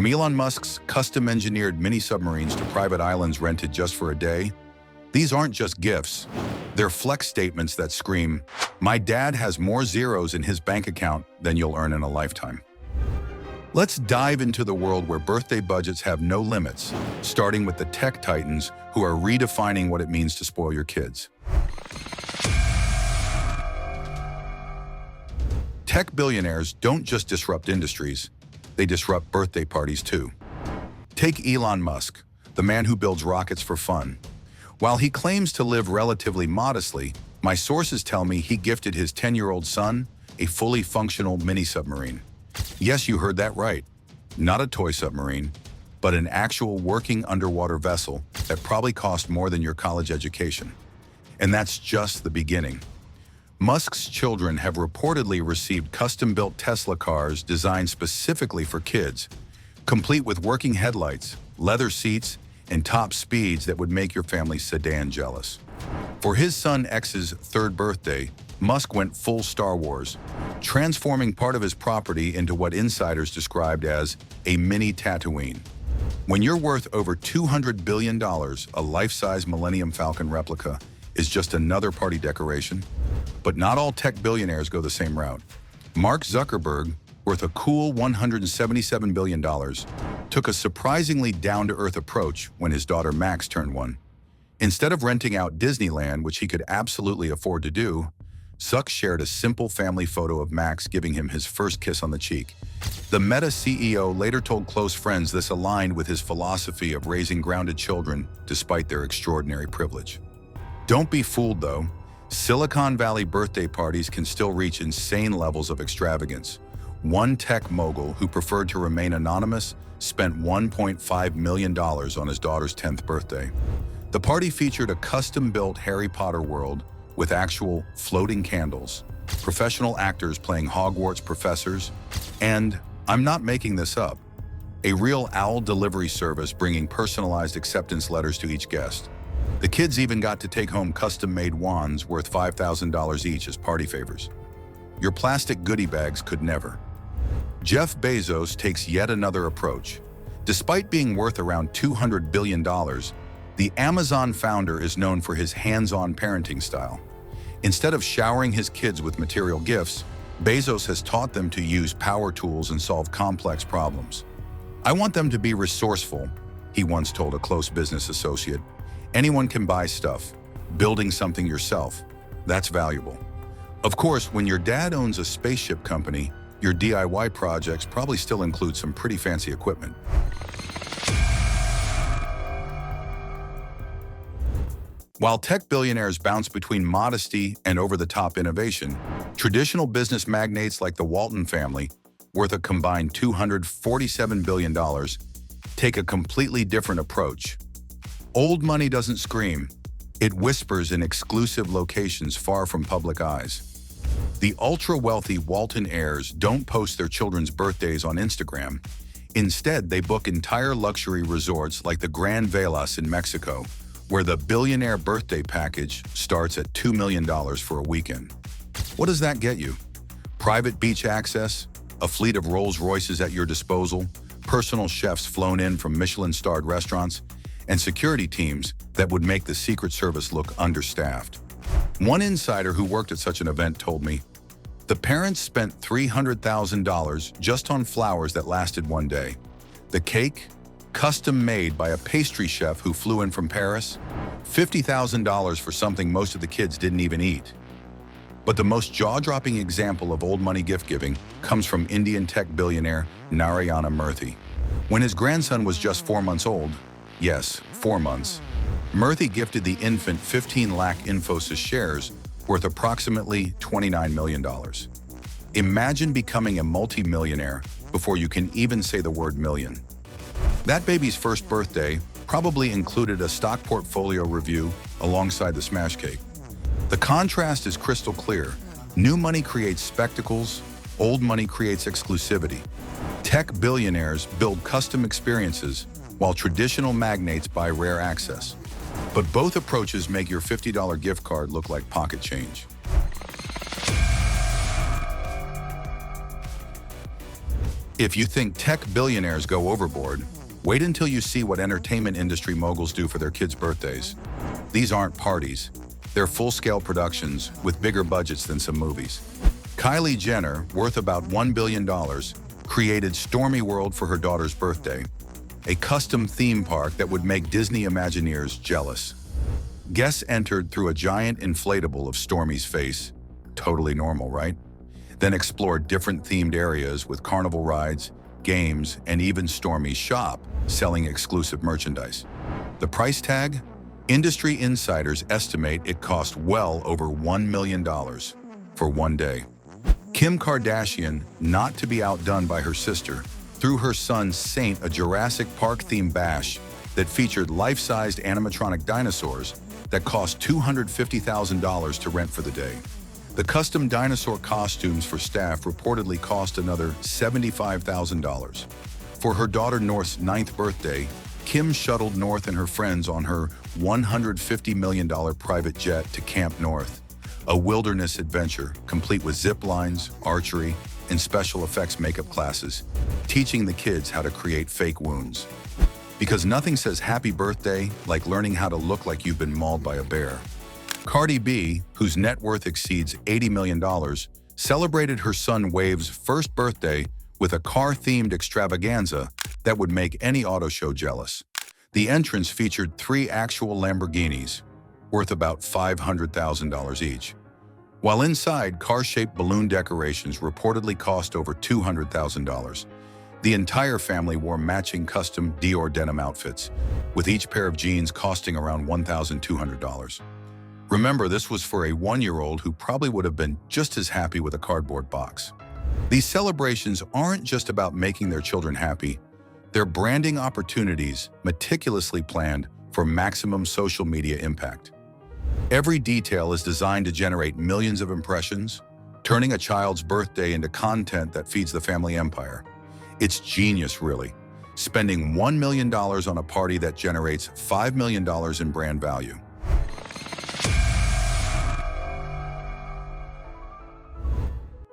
From Elon Musk's custom-engineered mini-submarines to private islands rented just for a day, these aren't just gifts. They're flex statements that scream, "My dad has more zeros in his bank account than you'll earn in a lifetime." Let's dive into the world where birthday budgets have no limits, starting with the tech titans who are redefining what it means to spoil your kids. Tech billionaires don't just disrupt industries, they disrupt birthday parties too. Take Elon Musk, the man who builds rockets for fun. While he claims to live relatively modestly, my sources tell me he gifted his 10-year-old son a fully functional mini-submarine. Yes, you heard that right. Not a toy submarine, but an actual working underwater vessel that probably cost more than your college education. And that's just the beginning. Musk's children have reportedly received custom-built Tesla cars designed specifically for kids, complete with working headlights, leather seats, and top speeds that would make your family's sedan jealous. For his son X's 3rd birthday, Musk went full Star Wars, transforming part of his property into what insiders described as a mini Tatooine. When you're worth over $200 billion, a life-size Millennium Falcon replica is just another party decoration. But not all tech billionaires go the same route. Mark Zuckerberg, worth a cool $177 billion, took a surprisingly down-to-earth approach when his daughter Max turned 1. Instead of renting out Disneyland, which he could absolutely afford to do, Zuck shared a simple family photo of Max giving him his first kiss on the cheek. The Meta CEO later told close friends this aligned with his philosophy of raising grounded children despite their extraordinary privilege. Don't be fooled, though. Silicon Valley birthday parties can still reach insane levels of extravagance. One tech mogul who preferred to remain anonymous spent $1.5 million on his daughter's 10th birthday. The party featured a custom-built Harry Potter world with actual floating candles, professional actors playing Hogwarts professors, and, I'm not making this up, a real owl delivery service bringing personalized acceptance letters to each guest. The kids even got to take home custom-made wands worth $5,000 each as party favors. Your plastic goodie bags could never. Jeff Bezos takes yet another approach. Despite being worth around $200 billion, the Amazon founder is known for his hands-on parenting style. Instead of showering his kids with material gifts, Bezos has taught them to use power tools and solve complex problems. "I want them to be resourceful," he once told a close business associate. "Anyone can buy stuff. Building something yourself, that's valuable." Of course, when your dad owns a spaceship company, your DIY projects probably still include some pretty fancy equipment. While tech billionaires bounce between modesty and over-the-top innovation, traditional business magnates like the Walton family, worth a combined $247 billion, take a completely different approach. Old money doesn't scream. It whispers in exclusive locations far from public eyes. The ultra-wealthy Walton heirs don't post their children's birthdays on Instagram. Instead, they book entire luxury resorts like the Grand Velas in Mexico, where the Billionaire birthday package starts at $2 million for a weekend. What does that get you? Private beach access, a fleet of Rolls-Royces at your disposal, personal chefs flown in from Michelin-starred restaurants, and security teams that would make the Secret Service look understaffed. One insider who worked at such an event told me, the parents spent $300,000 just on flowers that lasted one day. The cake, custom made by a pastry chef who flew in from Paris, $50,000 for something most of the kids didn't even eat. But the most jaw-dropping example of old money gift-giving comes from Indian tech billionaire Narayana Murthy. When his grandson was just 4 months old, yes, 4 months, Murthy gifted the infant 15 lakh Infosys shares worth approximately $29 million. Imagine becoming a multi-millionaire before you can even say the word million. That baby's first birthday probably included a stock portfolio review alongside the smash cake. The contrast is crystal clear. New money creates spectacles, old money creates exclusivity. Tech billionaires build custom experiences, while traditional magnates buy rare access. But both approaches make your $50 gift card look like pocket change. If you think tech billionaires go overboard, wait until you see what entertainment industry moguls do for their kids' birthdays. These aren't parties. They're full-scale productions with bigger budgets than some movies. Kylie Jenner, worth about $1 billion, created Stormy World for her daughter's birthday, a custom theme park that would make Disney Imagineers jealous. Guests entered through a giant inflatable of Stormy's face. Totally normal, right? Then explored different themed areas with carnival rides, games, and even Stormy's shop, selling exclusive merchandise. The price tag? Industry insiders estimate it cost well over $1 million for one day. Kim Kardashian, not to be outdone by her sister, threw her son Saint a Jurassic Park-themed bash that featured life-sized animatronic dinosaurs that cost $250,000 to rent for the day. The custom dinosaur costumes for staff reportedly cost another $75,000. For her daughter North's 9th birthday, Kim shuttled North and her friends on her $150 million private jet to Camp North, a wilderness adventure complete with zip lines, archery, and special effects makeup classes, teaching the kids how to create fake wounds. Because nothing says happy birthday like learning how to look like you've been mauled by a bear. Cardi B, whose net worth exceeds $80 million, celebrated her son Wave's first birthday with a car-themed extravaganza that would make any auto show jealous. The entrance featured 3 actual Lamborghinis, worth about $500,000 each. While inside, car-shaped balloon decorations reportedly cost over $200,000. The entire family wore matching custom Dior denim outfits, with each pair of jeans costing around $1,200. Remember, this was for a 1-year-old who probably would have been just as happy with a cardboard box. These celebrations aren't just about making their children happy. They're branding opportunities meticulously planned for maximum social media impact. Every detail is designed to generate millions of impressions, turning a child's birthday into content that feeds the family empire. It's genius, really. Spending $1 million on a party that generates $5 million in brand value.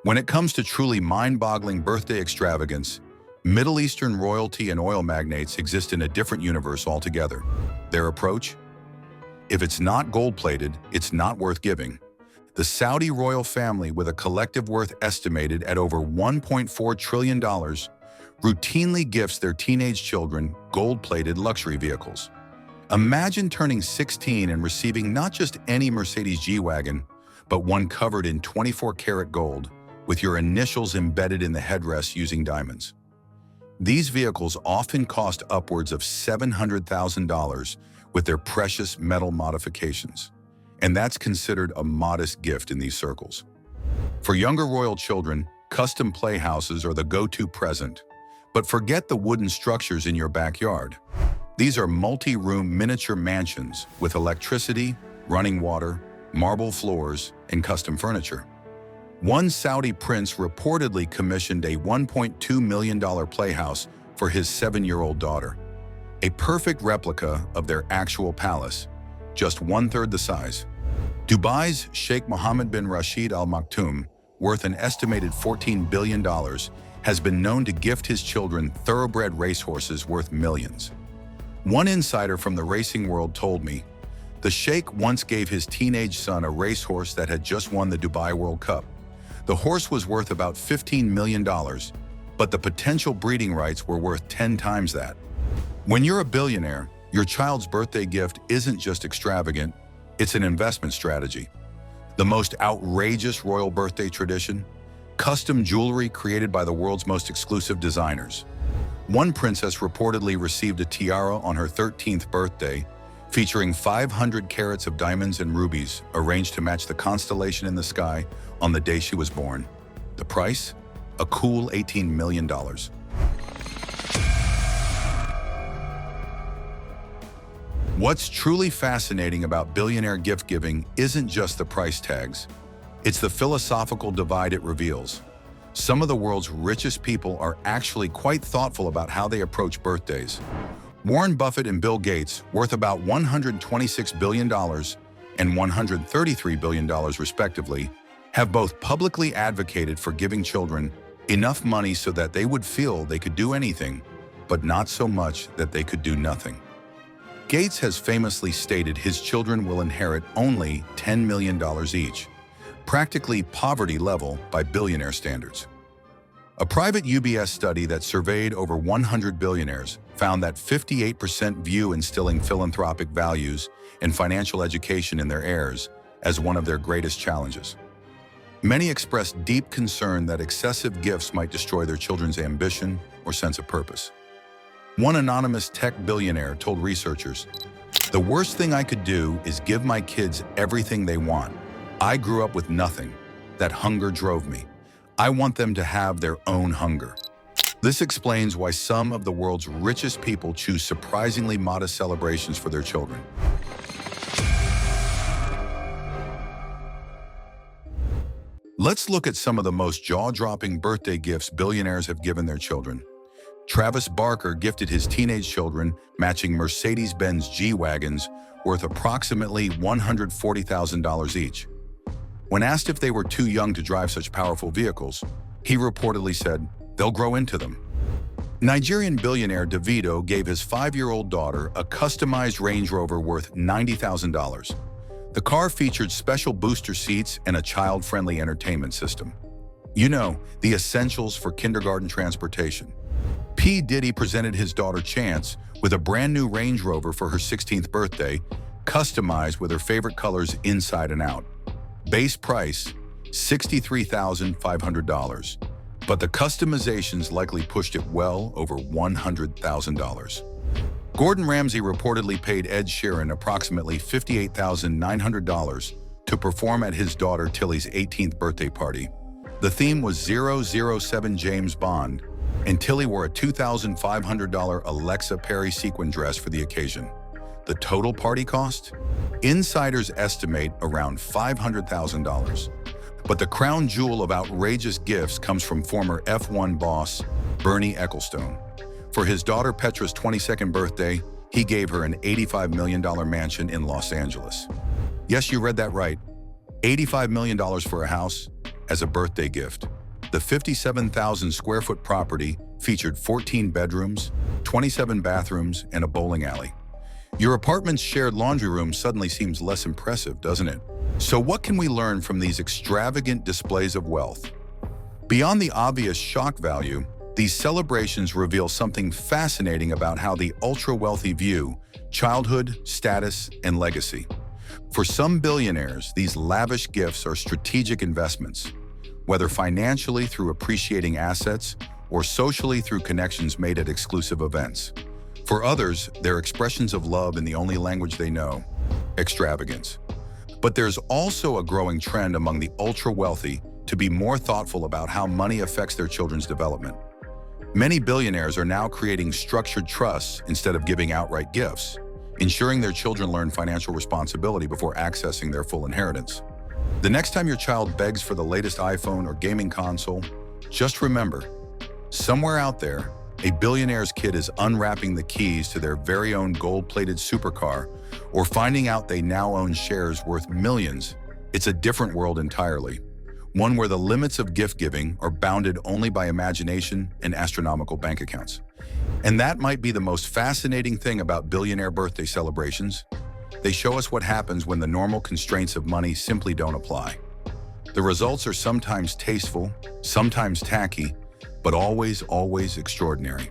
When it comes to truly mind-boggling birthday extravagance, Middle Eastern royalty and oil magnates exist in a different universe altogether. Their approach? If it's not gold-plated, it's not worth giving. The Saudi royal family, with a collective worth estimated at over $1.4 trillion, routinely gifts their teenage children gold-plated luxury vehicles. Imagine turning 16 and receiving not just any Mercedes G-Wagon, but one covered in 24-karat gold, with your initials embedded in the headrest using diamonds. These vehicles often cost upwards of $700,000 with their precious metal modifications, and that's considered a modest gift in these circles. For younger royal children, custom playhouses are the go-to present, but forget the wooden structures in your backyard. These are multi-room miniature mansions with electricity, running water, marble floors, and custom furniture. One Saudi prince reportedly commissioned a $1.2 million playhouse for his 7-year-old daughter, a perfect replica of their actual palace, just 1/3 the size. Dubai's Sheikh Mohammed bin Rashid Al Maktoum, worth an estimated $14 billion, has been known to gift his children thoroughbred racehorses worth millions. One insider from the racing world told me, the Sheikh once gave his teenage son a racehorse that had just won the Dubai World Cup. The horse was worth about $15 million, but the potential breeding rights were worth 10 times that. When you're a billionaire, your child's birthday gift isn't just extravagant, it's an investment strategy. The most outrageous royal birthday tradition? Custom jewelry created by the world's most exclusive designers. One princess reportedly received a tiara on her 13th birthday, featuring 500 carats of diamonds and rubies arranged to match the constellation in the sky on the day she was born. The price? A cool $18 million. What's truly fascinating about billionaire gift-giving isn't just the price tags. It's the philosophical divide it reveals. Some of the world's richest people are actually quite thoughtful about how they approach birthdays. Warren Buffett and Bill Gates, worth about $126 billion and $133 billion respectively, have both publicly advocated for giving children Enough money so that they would feel they could do anything, but not so much that they could do nothing. Gates has famously stated his children will inherit only $10 million each, practically poverty level by billionaire standards. A private UBS study that surveyed over 100 billionaires found that 58% view instilling philanthropic values and financial education in their heirs as one of their greatest challenges. Many expressed deep concern that excessive gifts might destroy their children's ambition or sense of purpose. One anonymous tech billionaire told researchers, "The worst thing I could do is give my kids everything they want. I grew up with nothing. That hunger drove me. I want them to have their own hunger." This explains why some of the world's richest people choose surprisingly modest celebrations for their children. Let's look at some of the most jaw-dropping birthday gifts billionaires have given their children. Travis Barker gifted his teenage children matching Mercedes-Benz G-Wagons worth approximately $140,000 each. When asked if they were too young to drive such powerful vehicles, he reportedly said, "They'll grow into them." Nigerian billionaire Davido gave his 5-year-old daughter a customized Range Rover worth $90,000. The car featured special booster seats and a child-friendly entertainment system. You know, the essentials for kindergarten transportation. P. Diddy presented his daughter Chance with a brand new Range Rover for her 16th birthday, customized with her favorite colors inside and out. Base price, $63,500, but the customizations likely pushed it well over $100,000. Gordon Ramsay reportedly paid Ed Sheeran approximately $58,900 to perform at his daughter Tilly's 18th birthday party. The theme was 007 James Bond, and Tilly wore a $2,500 Alexa Perry sequin dress for the occasion. The total party cost? Insiders estimate around $500,000. But the crown jewel of outrageous gifts comes from former F1 boss Bernie Ecclestone. For his daughter Petra's 22nd birthday, he gave her an $85 million mansion in Los Angeles. Yes, you read that right. $85 million for a house as a birthday gift. The 57,000 square foot property featured 14 bedrooms, 27 bathrooms, and a bowling alley. Your apartment's shared laundry room suddenly seems less impressive, doesn't it? So what can we learn from these extravagant displays of wealth? Beyond the obvious shock value, these celebrations reveal something fascinating about how the ultra-wealthy view childhood, status, and legacy. For some billionaires, these lavish gifts are strategic investments, whether financially through appreciating assets or socially through connections made at exclusive events. For others, they're expressions of love in the only language they know, extravagance. But there's also a growing trend among the ultra-wealthy to be more thoughtful about how money affects their children's development. Many billionaires are now creating structured trusts instead of giving outright gifts, ensuring their children learn financial responsibility before accessing their full inheritance. The next time your child begs for the latest iPhone or gaming console, just remember, somewhere out there, a billionaire's kid is unwrapping the keys to their very own gold-plated supercar or finding out they now own shares worth millions. It's a different world entirely, one where the limits of gift-giving are bounded only by imagination and astronomical bank accounts. And that might be the most fascinating thing about billionaire birthday celebrations. They show us what happens when the normal constraints of money simply don't apply. The results are sometimes tasteful, sometimes tacky, but always, always extraordinary.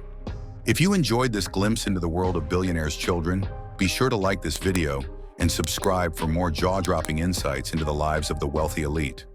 If you enjoyed this glimpse into the world of billionaires' children, be sure to like this video and subscribe for more jaw-dropping insights into the lives of the wealthy elite.